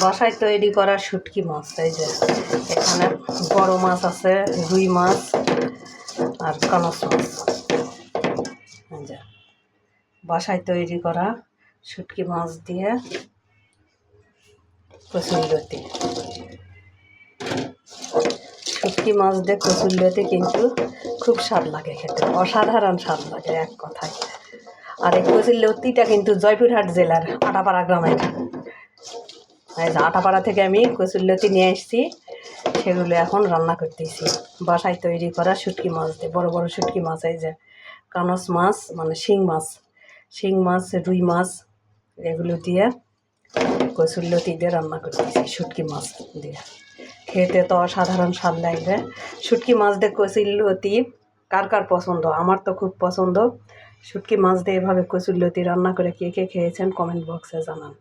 বাসায় তৈরি করা শুটকি মাছ। এই যে এখানে বড় মাছ আছে, রুই মাছ আর কানস মাছ। এই যে বাসায় তৈরি করা শুটকি মাছ দিয়ে কচুরলতি। শুটকি মাছ দিয়ে কচুরলতি কিন্তু খুব স্বাদ লাগে খেতে, অসাধারণ স্বাদ লাগে এক কথায়। আর এই কচুরলতিটা কিন্তু জয়পুরহাট জেলার আটাপাড়া গ্রামের। এই যে আটাপাড়া থেকে আমি কচুরলতি নিয়ে এসেছি, সেগুলো এখন রান্না করতেছি বাসায় তৈরি করা শুটকি মাছ দিয়ে। বড় বড় শুটকি মাছ, এই যে কানস মাছ মানে শিং মাছ, রুই মাছ, এগুলো দিয়ে কচুরলতি দিয়ে রান্না করতেছি শুটকি মাছ দিয়ে। খেতে তো অসাধারণ স্বাদ লাগবে। শুটকি মাছ দিয়ে কচুরলতি কার কার পছন্দ? আমার তো খুব পছন্দ। শুটকি মাছ দিয়ে এভাবে কচুরলতি রান্না করে কে কে খেয়েছেন কমেন্ট বক্সে জানান।